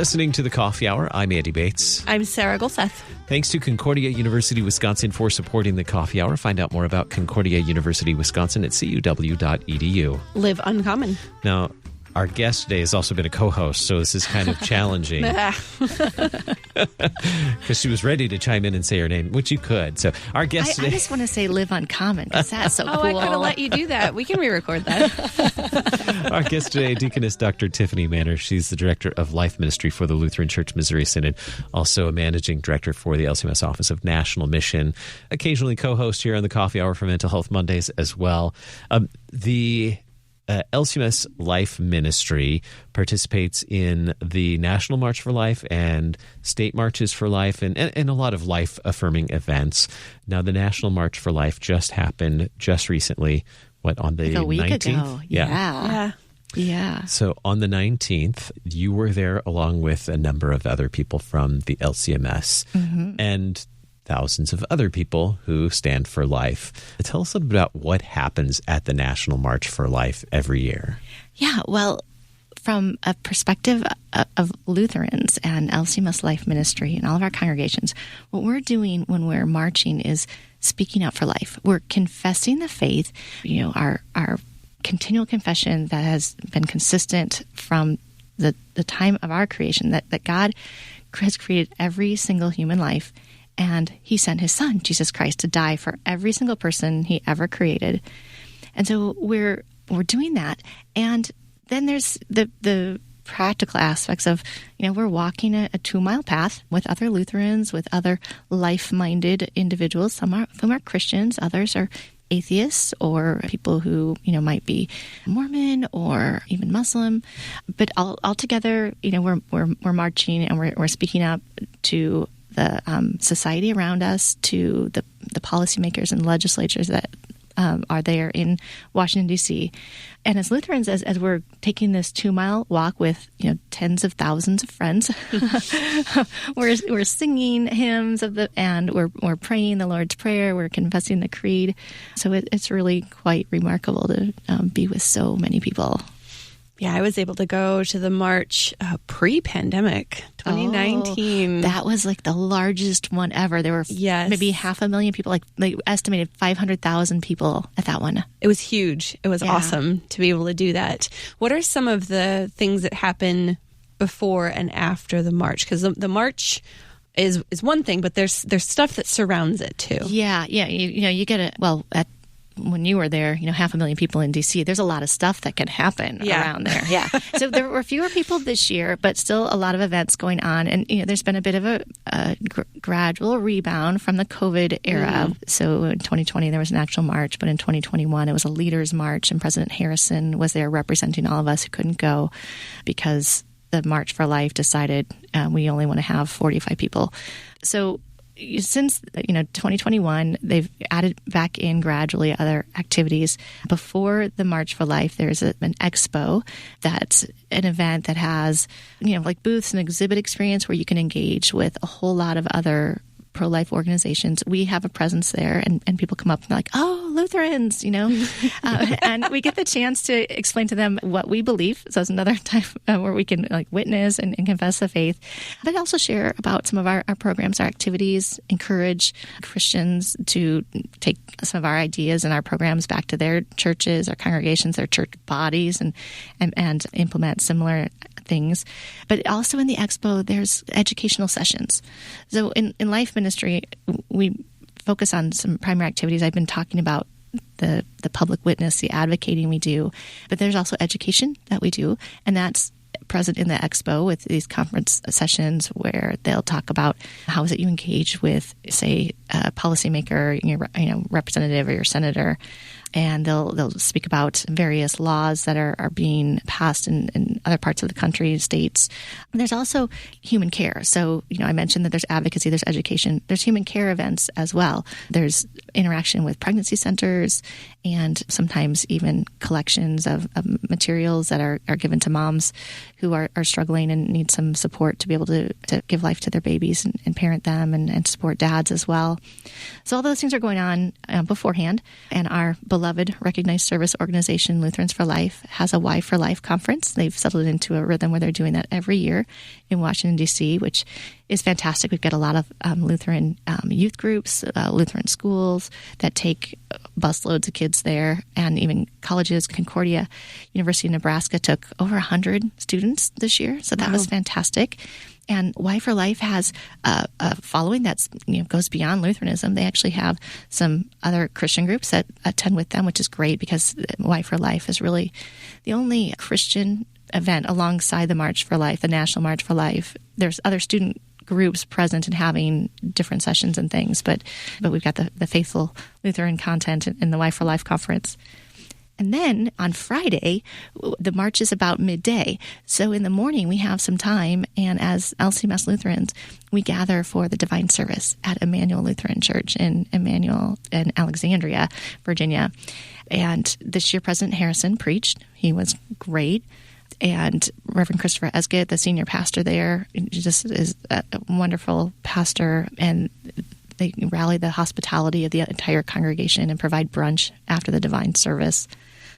listening to The Coffee Hour. I'm Andy Bates. I'm Sarah Golseth. Thanks to Concordia University, Wisconsin for supporting The Coffee Hour. Find out more about Concordia University, Wisconsin at cuw.edu. Live uncommon. Now, our guest today has also been a co-host, so this is kind of challenging. Because she was ready to chime in and say her name, which you could. So our guest today... I just want to say live uncommon, because that's so cool. I could have let you do that. We can re-record that. Our guest today, Deaconess Dr. Tiffany Manor. She's the director of Life Ministry for the Lutheran Church Missouri Synod, also a managing director for the LCMS Office of National Mission, occasionally co-host here on the Coffee Hour for Mental Health Mondays as well. The LCMS Life Ministry participates in the National March for Life and state marches for life and a lot of life-affirming events. Now, the National March for Life just happened just recently, on the 19th? A week ago. Yeah. So on the 19th, you were there along with a number of other people from the LCMS and thousands of other people who stand for life. Tell us a little bit about what happens at the National March for Life every year. Yeah, well, from a perspective of Lutherans and LCMS Life Ministry and all of our congregations, what we're doing when we're marching is speaking out for life. We're confessing the faith, our continual confession that has been consistent from the time of our creation, that God has created every single human life, and he sent his son, Jesus Christ, to die for every single person he ever created. And so we're doing that. And then there's the practical aspects of, we're walking a 2-mile path with other Lutherans, with other life-minded individuals. Some of whom are Christians, others are atheists or people who, might be Mormon or even Muslim. But all together, we're marching and we're speaking up to the society around us, to the policymakers and legislatures that are there in Washington, D.C. And as Lutherans, as we're taking this 2-mile walk with tens of thousands of friends, we're singing hymns and we're praying the Lord's Prayer, we're confessing the Creed. So it's really quite remarkable to be with so many people. Yeah, I was able to go to the march pre-pandemic, 2019. That was like the largest one ever. There were maybe 500,000 people, they estimated 500,000 people at that one. It was huge. It was awesome to be able to do that. What are some of the things that happen before and after the march? Because the march is one thing, but there's stuff that surrounds it too. Yeah. You get when you were there, 500,000 people in D.C., there's a lot of stuff that can happen around there. Yeah. So there were fewer people this year, but still a lot of events going on. And, there's been a bit of a gradual rebound from the COVID era. So in 2020, there was an actual march, but in 2021, it was a leaders' march, and President Harrison was there representing all of us who couldn't go because the March for Life decided we only want to have 45 people. So since 2021, they've added back in gradually other activities. Before the March for Life, there's an expo that's an event that has booths and exhibit experience where you can engage with a whole lot of other pro-life organizations. We have a presence there, and people come up and they're like, "Oh, Lutherans," and we get the chance to explain to them what we believe. So it's another time where we can witness and confess the faith, but also share about some of our programs, our activities, encourage Christians to take some of our ideas and our programs back to their churches, their congregations, their church bodies, and implement similar things. But also in the expo, there's educational sessions. So in Life Ministry, we focus on some primary activities. I've been talking about the public witness, the advocating we do, but there's also education that we do, and that's present in the expo with these conference sessions where they'll talk about how is it you engage with, say, a policymaker, your representative or your senator, and they'll speak about various laws that are being passed in other parts of the country, states. And there's also human care. So, I mentioned that there's advocacy, there's education, there's human care events as well. There's interaction with pregnancy centers and sometimes even collections of materials that are given to moms who are struggling and need some support to be able to give life to their babies and parent them and support dads as well. So all those things are going on beforehand, and our beloved beloved recognized service organization, Lutherans for Life, has a Y for Life conference. They've settled into a rhythm where they're doing that every year in Washington, D.C., which is fantastic. We've got a lot of Lutheran youth groups, Lutheran schools that take busloads of kids there, and even colleges. Concordia University of Nebraska took over 100 students this year, so that was fantastic. And Y for Life has a following that's goes beyond Lutheranism. They actually have some other Christian groups that attend with them, which is great because Y for Life is really the only Christian event alongside the March for Life, the National March for Life. There's other student groups present and having different sessions and things, but we've got the faithful Lutheran content in the Y for Life conference. And then on Friday, the march is about midday. So in the morning, we have some time. And as LCMS Lutherans, we gather for the divine service at Emmanuel Lutheran Church in Alexandria, Virginia. And this year, President Harrison preached. He was great. And Reverend Christopher Esgett, the senior pastor there, just is a wonderful pastor. And they rally the hospitality of the entire congregation and provide brunch after the divine service.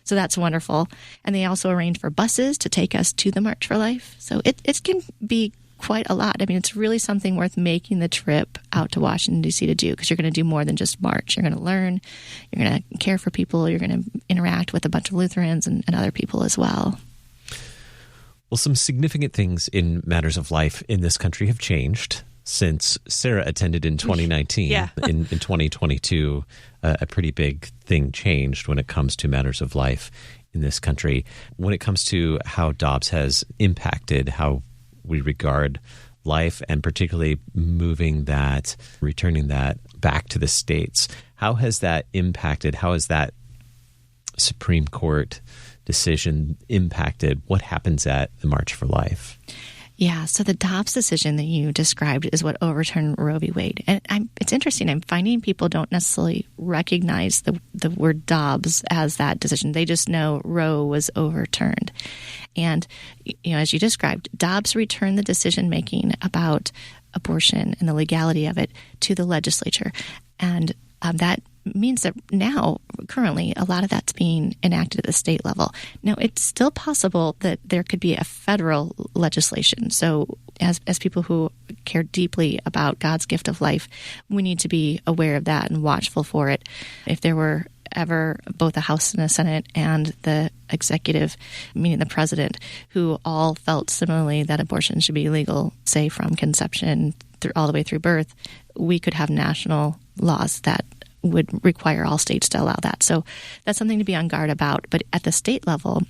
So that's wonderful. And they also arrange for buses to take us to the March for Life. So it can be quite a lot. I mean, it's really something worth making the trip out to Washington, D.C. to do, because you're going to do more than just march. You're going to learn, you're going to care for people, you're going to interact with a bunch of Lutherans and other people as well. Well, some significant things in matters of life in this country have changed since Sarah attended in 2019. Yeah. in 2022, a pretty big thing changed when it comes to matters of life in this country. When it comes to how Dobbs has impacted how we regard life, and particularly returning that back to the states, how has that impacted? How has that Supreme Court decision impacted what happens at the March for Life? Yeah, so the Dobbs decision that you described is what overturned Roe v. Wade. And it's interesting. I'm finding people don't necessarily recognize the word Dobbs as that decision. They just know Roe was overturned. And, as you described, Dobbs returned the decision-making about abortion and the legality of it to the legislature. And that means that now, currently, a lot of that's being enacted at the state level. Now, it's still possible that there could be a federal legislation. So as people who care deeply about God's gift of life, we need to be aware of that and watchful for it. If there were ever both a House and a Senate and the executive, meaning the president, who all felt similarly that abortion should be legal, say from conception all the way through birth, we could have national laws that would require all states to allow that. So that's something to be on guard about. But at the state level,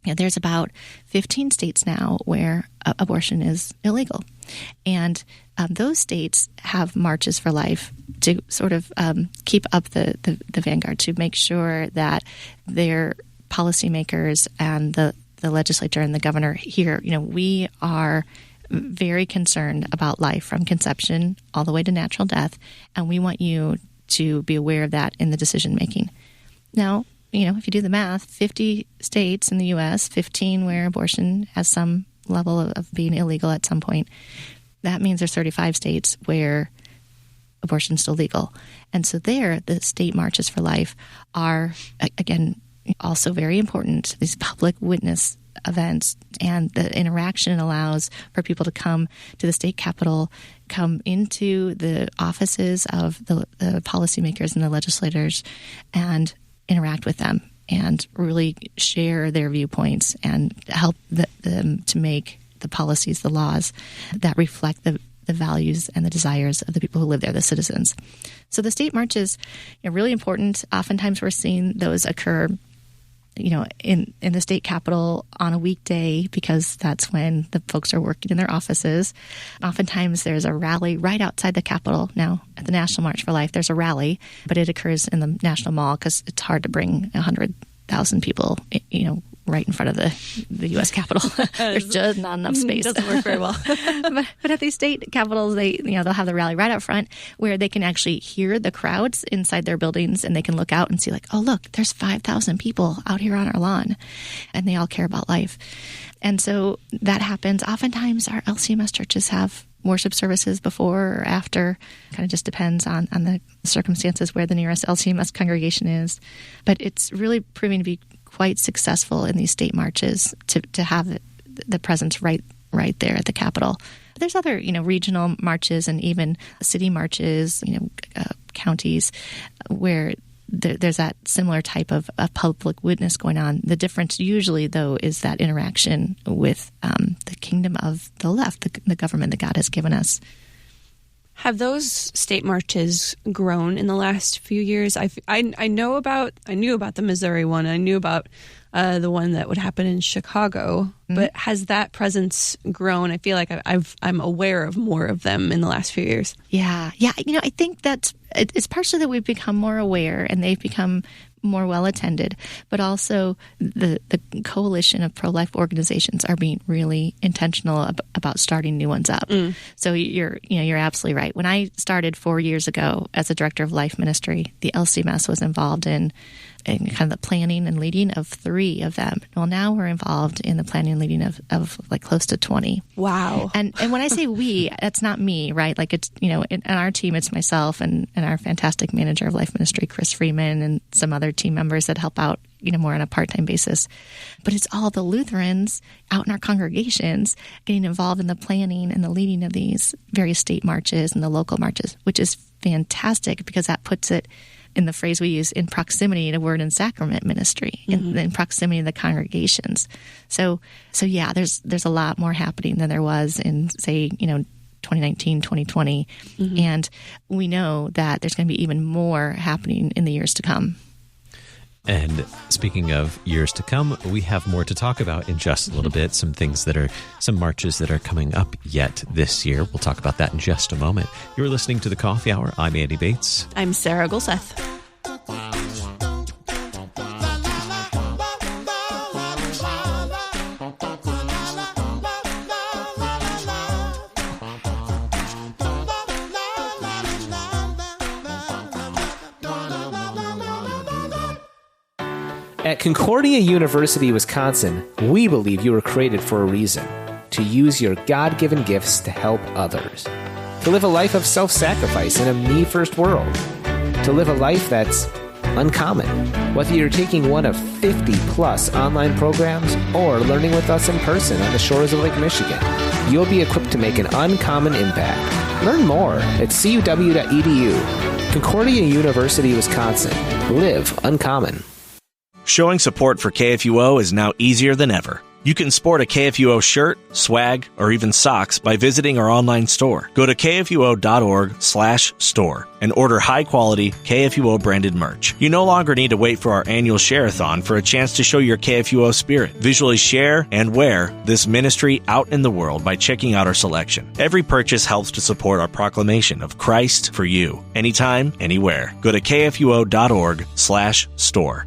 there's about 15 states now where abortion is illegal. And those states have marches for life to sort of keep up the vanguard, to make sure that their policymakers and the legislature and the governor here, we are very concerned about life from conception all the way to natural death. And we want you to be aware of that in the decision-making. Now, if you do the math, 50 states in the U.S., 15 where abortion has some level of being illegal at some point, that means there's 35 states where abortion is still legal. And so there, the state marches for life are, again, also very important, these public witness events, and the interaction allows for people to come to the state capitol, come into the offices of the policymakers and the legislators, and interact with them and really share their viewpoints and help them to make the policies, the laws that reflect the values and the desires of the people who live there, the citizens. So the state marches are really important. Oftentimes we're seeing those occur in the state capitol on a weekday, because that's when the folks are working in their offices. Oftentimes there's a rally right outside the capitol. Now, at the National March for Life, there's a rally, but it occurs in the National Mall because it's hard to bring 100,000 people, right in front of the U.S. Capitol. There's just not enough space. Doesn't work very well. but at these state capitals, they'll have the rally right out front where they can actually hear the crowds inside their buildings, and they can look out and see oh, look, there's 5,000 people out here on our lawn, and they all care about life. And so that happens. Oftentimes our LCMS churches have worship services before or after. Kind of just depends on the circumstances where the nearest LCMS congregation is. But it's really proving to be quite successful in these state marches to have the presence right there at the Capitol. There's other, regional marches and even city marches, counties where there's that similar type of public witness going on. The difference usually, though, is that interaction with the kingdom of the left, the government that God has given us. Have those state marches grown in the last few years? I knew about the Missouri one. I knew about the one that would happen in Chicago. But has that presence grown? I feel like I'm aware of more of them in the last few years. Yeah. I think it's partially that we've become more aware and they've become more well attended, but also the coalition of pro-life organizations are being really intentional about starting new ones up. So you're absolutely right. When I started 4 years ago as a director of Life Ministry, the LCMS was involved in kind of the planning and leading of 3 of them. Well, now we're involved in the planning and leading of like close to 20. Wow. And when I say we, that's not me, right? Like it's, in our team, it's myself and our fantastic manager of Life Ministry, Chris Freeman, and some other team members that help out, more on a part-time basis. But it's all the Lutherans out in our congregations getting involved in the planning and the leading of these various state marches and the local marches, which is fantastic because that puts it, in the phrase we use, in proximity to word and sacrament ministry, in proximity to the congregations. So yeah, there's a lot more happening than there was in, say, 2019, 2020. And we know that there's going to be even more happening in the years to come. And speaking of years to come, we have more to talk about in just a little bit. Some marches that are coming up yet this year. We'll talk about that in just a moment. You're listening to The Coffee Hour. I'm Andy Bates. I'm Sarah Gulseth. At Concordia University, Wisconsin, we believe you were created for a reason: to use your God-given gifts to help others, to live a life of self-sacrifice in a me-first world, to live a life that's uncommon. Whether you're taking one of 50-plus online programs or learning with us in person on the shores of Lake Michigan, you'll be equipped to make an uncommon impact. Learn more at cuw.edu. Concordia University, Wisconsin. Live uncommon. Showing support for KFUO is now easier than ever. You can sport a KFUO shirt, swag, or even socks by visiting our online store. Go to kfuo.org/store and order high-quality KFUO-branded merch. You no longer need to wait for our annual share-a-thon for a chance to show your KFUO spirit. Visually share and wear this ministry out in the world by checking out our selection. Every purchase helps to support our proclamation of Christ for you, anytime, anywhere. Go to kfuo.org/store.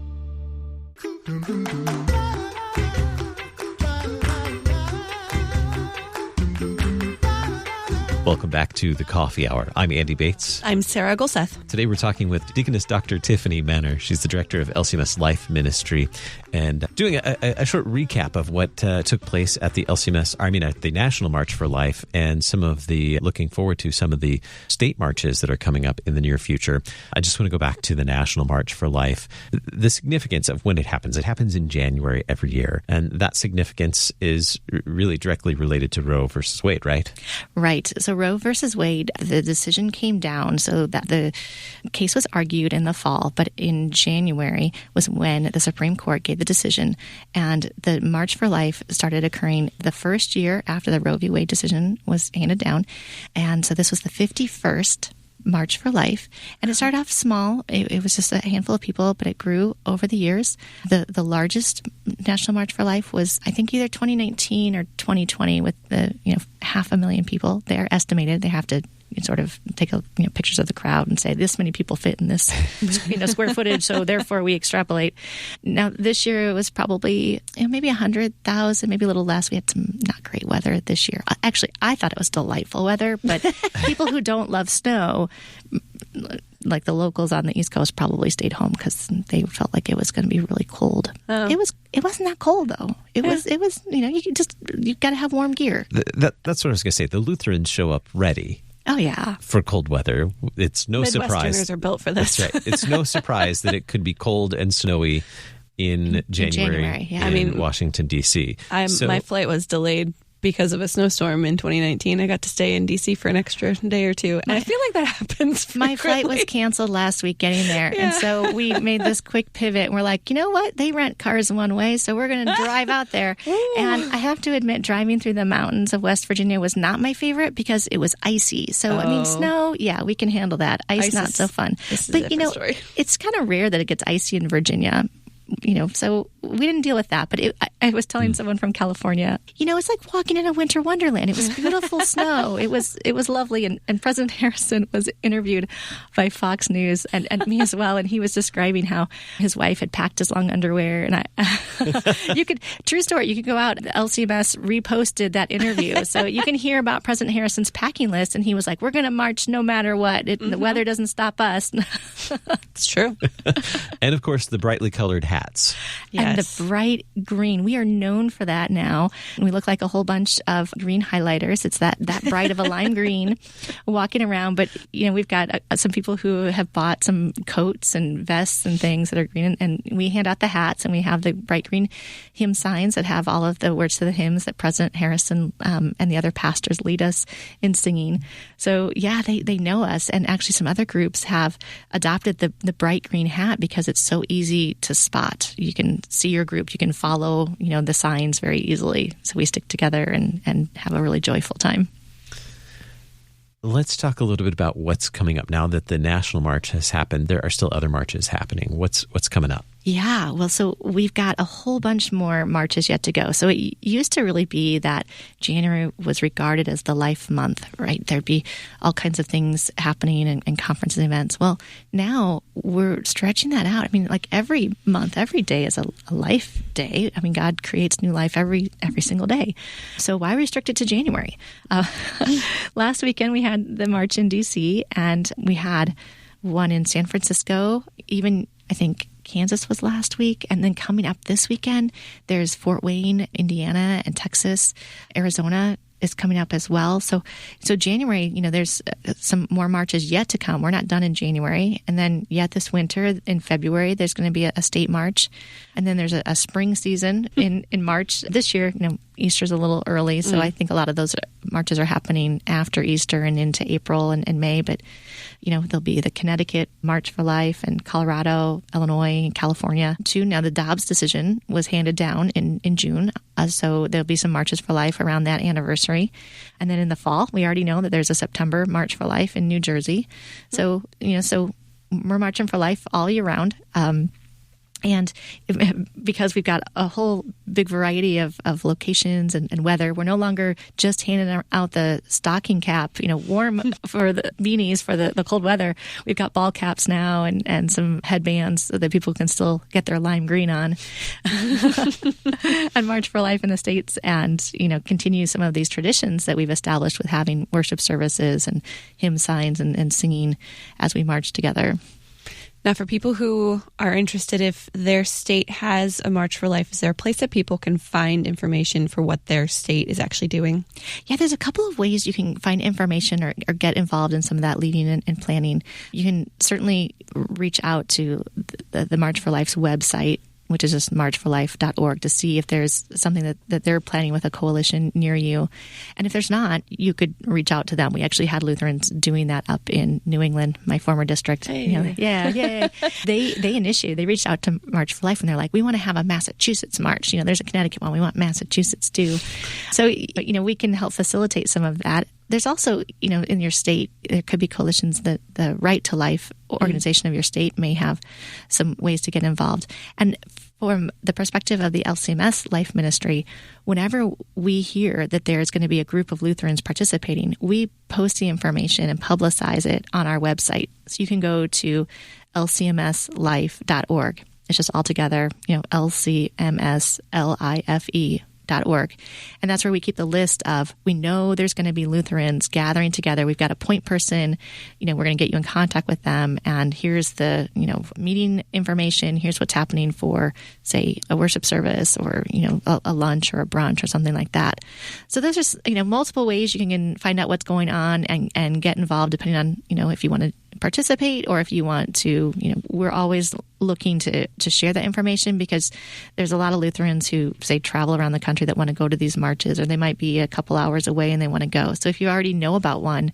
Welcome back to The Coffee Hour. I'm Andy Bates. I'm Sarah Gulseth. Today we're talking with Deaconess Dr. Tiffany Manor. She's the director of LCMS Life Ministry, and doing a short recap of what took place at the at the National March for Life, and looking forward to some of the state marches that are coming up in the near future. I just want to go back to the National March for Life. The significance of when it happens in January every year, and that significance is really directly related to Roe versus Wade, right? Right. So Roe versus Wade, the decision came down so that the case was argued in the fall, but in January was when the Supreme Court gave the decision, and the March for Life started occurring the first year after the Roe v. Wade decision was handed down. And so this was the 51st March for Life, and it started off small. It was just a handful of people, but it grew over the years. The largest National March for Life was, I think, either 2019 or 2020, with the 500,000 people. They're estimated. They have to sort of take pictures of the crowd and say this many people fit in this square footage, so therefore we extrapolate. Now this year it was probably maybe 100,000, maybe a little less. We had some not great weather this year. Actually, I thought it was delightful weather, but people who don't love snow like the locals on the East Coast probably stayed home because they felt like it was going to be really cold. It wasn't that cold though. It was you got to have warm gear. That's what I was going to say. The Lutherans show up ready. Oh yeah, for cold weather. It's no surprise. Midwesterners are built for this. That's right. It's no surprise that it could be cold and snowy in January in Washington, D.C. My flight was delayed because of a snowstorm in 2019. I got to stay in D.C. for an extra day or two. And I feel like that happens frequently. My flight was canceled last week getting there. Yeah. And so we made this quick pivot. And we're like, you know what? They rent cars one way, so we're going to drive out there. And I have to admit, driving through the mountains of West Virginia was not my favorite because it was icy. So, I mean, snow, yeah, we can handle that. Ice not so fun. But, story. It's kind of rare that it gets icy in Virginia. So we didn't deal with that. But I was telling someone from California, it's like walking in a winter wonderland. It was beautiful snow. It was lovely. And President Harrison was interviewed by Fox News and me as well. And he was describing how his wife had packed his long underwear. And true story, you could go out. LCMS reposted that interview. So you can hear about President Harrison's packing list. And he was like, we're going to march no matter what. The weather doesn't stop us. It's true. And of course, the brightly colored hats. Yes. And the bright green. We are known for that now. We look like a whole bunch of green highlighters. It's that bright of a lime green walking around. But, we've got some people who have bought some coats and vests and things that are green. And we hand out the hats, and we have the bright green hymn signs that have all of the words to the hymns that President Harrison and the other pastors lead us in singing. So, yeah, they know us. And actually some other groups have adopted the bright green hat because it's so easy to spot. You can see your group. You can follow, the signs very easily. So we stick together and have a really joyful time. Let's talk a little bit about what's coming up. Now that the National March has happened, there are still other marches happening. What's coming up? Yeah, well, so we've got a whole bunch more marches yet to go. So it used to really be that January was regarded as the life month, right? There'd be all kinds of things happening and conferences and events. Well, now we're stretching that out. I mean, like every month, every day is a life day. I mean, God creates new life every single day. So why restrict it to January? Last weekend, we had the march in D.C., and we had one in San Francisco, even, I think, Kansas was last week. And then coming up this weekend, there's Fort Wayne, Indiana, and Texas. Arizona is coming up as well. So January, there's some more marches yet to come. We're not done in January. And then yet this winter in February, there's going to be a state march. And then there's a spring season in March. This year, Easter's a little early. So I think a lot of those marches are happening after Easter and into April and May. But, there'll be the Connecticut March for Life and Colorado, Illinois, and California too. Now the Dobbs decision was handed down in June. So there'll be some marches for life around that anniversary. And then in the fall, we already know that there's a September March for Life in New Jersey. So, so we're marching for life all year round. And because we've got a whole big variety of locations and weather, we're no longer just handing out the stocking cap, warm for the beanies for the cold weather. We've got ball caps now and some headbands so that people can still get their lime green on and March for Life in the States and, continue some of these traditions that we've established with having worship services and hymn signs and singing as we march together. Now, for people who are interested, if their state has a March for Life, is there a place that people can find information for what their state is actually doing? Yeah, there's a couple of ways you can find information or get involved in some of that leading and planning. You can certainly reach out to the March for Life's website, which is just marchforlife.org, to see if there's something that they're planning with a coalition near you. And if there's not, you could reach out to them. We actually had Lutherans doing that up in New England, my former district. Hey. They reached out to March for Life, and they're like, we want to have a Massachusetts march. There's a Connecticut one. We want Massachusetts too. So, we can help facilitate some of that. There's also, in your state, there could be coalitions that the Right to Life organization of your state may have some ways to get involved. And from the perspective of the LCMS Life Ministry, whenever we hear that there's going to be a group of Lutherans participating, we post the information and publicize it on our website. So you can go to LCMSlife.org. It's just all together, LCMSLIFE.org. lcmslife.org. And that's where we keep the list of, we know there's going to be Lutherans gathering together. We've got a point person, we're going to get you in contact with them. And here's the, meeting information. Here's what's happening for, say, a worship service or, a lunch or a brunch or something like that. So there's just, multiple ways you can find out what's going on and get involved depending on, if you want to participate or if you want to, we're always looking to share that information because there's a lot of Lutherans who, say, travel around the country that want to go to these marches, or they might be a couple hours away and they want to go. So if you already know about one,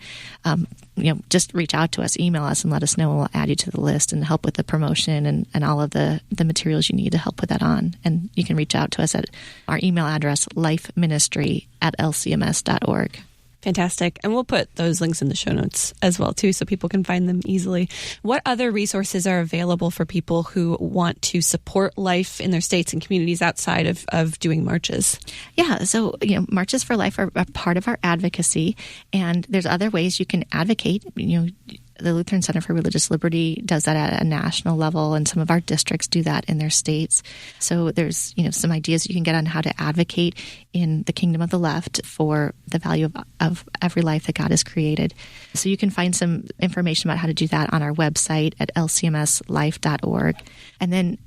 just reach out to us, email us, and let us know. We'll add you to the list and help with the promotion and all of the materials you need to help put that on. And you can reach out to us at our email address, lifeministry@lcms.org. Fantastic. And we'll put those links in the show notes as well, too, so people can find them easily. What other resources are available for people who want to support life in their states and communities outside of doing marches? Yeah. So, Marches for Life are a part of our advocacy, and there's other ways you can advocate. The Lutheran Center for Religious Liberty does that at a national level, and some of our districts do that in their states. So there's, some ideas you can get on how to advocate in the kingdom of the left for the value of every life that God has created. So you can find some information about how to do that on our website at LCMSlife.org. And then,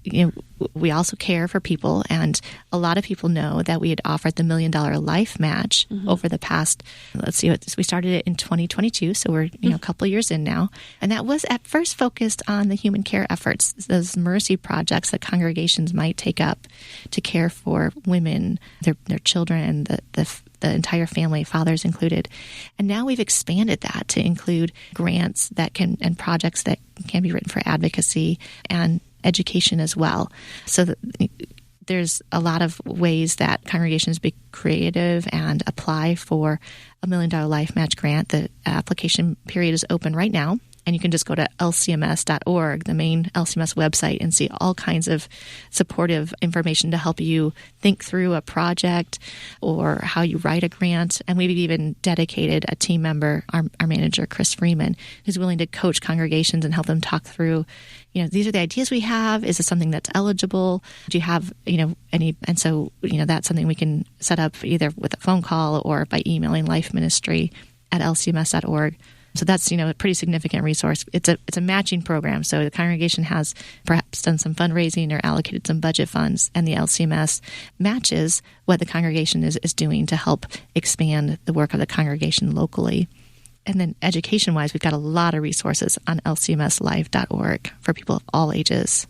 we also care for people, and a lot of people know that we had offered the $1 Million Life Match over the past, we started it in 2022, so we're, a couple of years in now. And that was at first focused on the human care efforts, those mercy projects that congregations might take up to care for women, their children, the entire family, fathers included. And now we've expanded that to include grants and projects that can be written for advocacy and education as well. So there's a lot of ways that congregations be creative and apply for a $1 Million Life Match grant. The application period is open right now. And you can just go to LCMS.org, the main LCMS website, and see all kinds of supportive information to help you think through a project or how you write a grant. And we've even dedicated a team member, our manager, Chris Freeman, who's willing to coach congregations and help them talk through, these are the ideas we have. Is this something that's eligible? Do you have, any? And so, that's something we can set up either with a phone call or by emailing lifeministry@lcms.org. So that's, a pretty significant resource. It's a matching program. So the congregation has perhaps done some fundraising or allocated some budget funds, and the LCMS matches what the congregation is doing to help expand the work of the congregation locally. And then education-wise, we've got a lot of resources on lcmslife.org for people of all ages.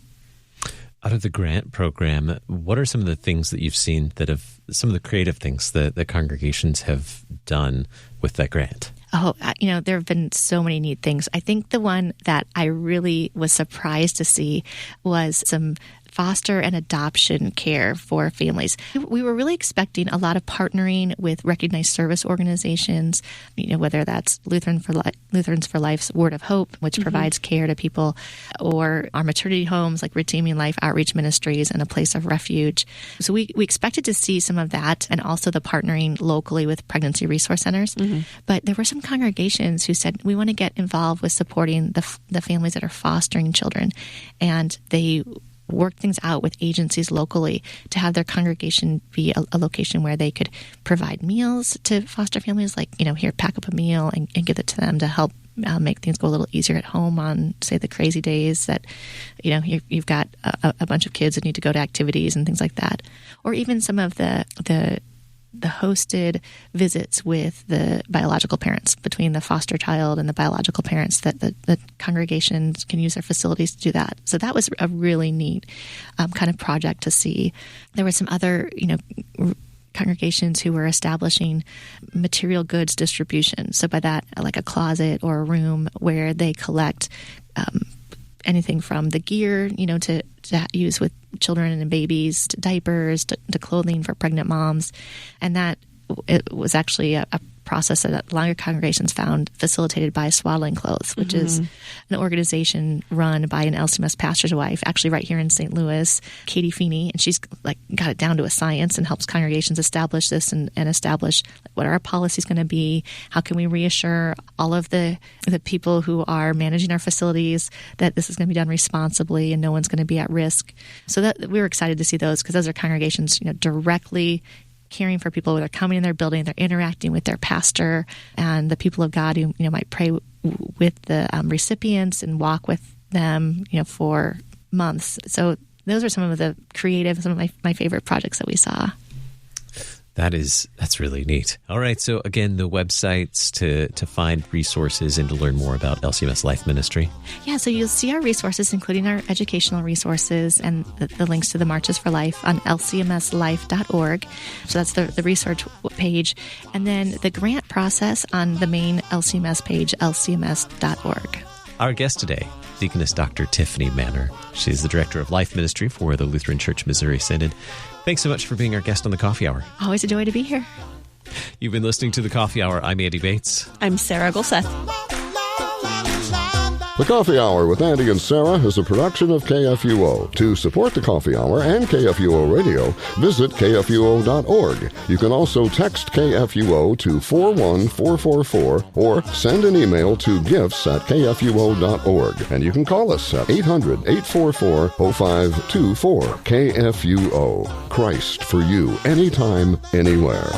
Out of the grant program, what are some of the things that you've seen some of the creative things that the congregations have done with that grant? Oh, there have been so many neat things. I think the one that I really was surprised to see was some foster and adoption care for families. We were really expecting a lot of partnering with recognized service organizations, whether that's Lutherans for Life's Word of Hope, which provides care to people, or our maternity homes like Redeeming Life Outreach Ministries and A Place of Refuge. So we expected to see some of that, and also the partnering locally with pregnancy resource centers. But there were some congregations who said, we want to get involved with supporting the families that are fostering children. And they work things out with agencies locally to have their congregation be a location where they could provide meals to foster families, like, here, pack up a meal and give it to them to help make things go a little easier at home on, say, the crazy days that, you've got a bunch of kids that need to go to activities and things like that. Or even some of the hosted visits with the biological parents, between the foster child and the biological parents, that the congregations can use their facilities to do that. So that was a really neat kind of project to see. There were some other, congregations who were establishing material goods distribution. So by that, like a closet or a room where they collect anything from the gear, to use with children and babies, to diapers, to clothing for pregnant moms. And it was actually a process that longer congregations found facilitated by Swaddling Clothes, which is an organization run by an LCMS pastor's wife, actually right here in St. Louis, Katie Feeney, and she's got it down to a science and helps congregations establish this and establish what our policy is going to be, how can we reassure all of the people who are managing our facilities that this is going to be done responsibly and no one's going to be at risk. So that we were excited to see those, because those are congregations, directly caring for people. They're coming in their building, they're interacting with their pastor and the people of God who might pray with the recipients and walk with them for months. So those are some of the creative, some of my favorite projects that we saw. That's really neat. All right. So again, the websites to find resources and to learn more about LCMS Life Ministry. Yeah. So you'll see our resources, including our educational resources and the links to the Marches for Life on LCMSlife.org. So that's the research page. And then the grant process on the main LCMS page, LCMS.org. Our guest today, Deaconess Dr. Tiffany Manor. She's the Director of Life Ministry for the Lutheran Church Missouri Synod. Thanks so much for being our guest on the Coffee Hour. Always a joy to be here. You've been listening to the Coffee Hour. I'm Andy Bates. I'm Sarah Golseth. The Coffee Hour with Andy and Sarah is a production of KFUO. To support the Coffee Hour and KFUO Radio, visit KFUO.org. You can also text KFUO to 41444 or send an email to gifts@KFUO.org. And you can call us at 800-844-0524. KFUO. Christ for you, anytime, anywhere.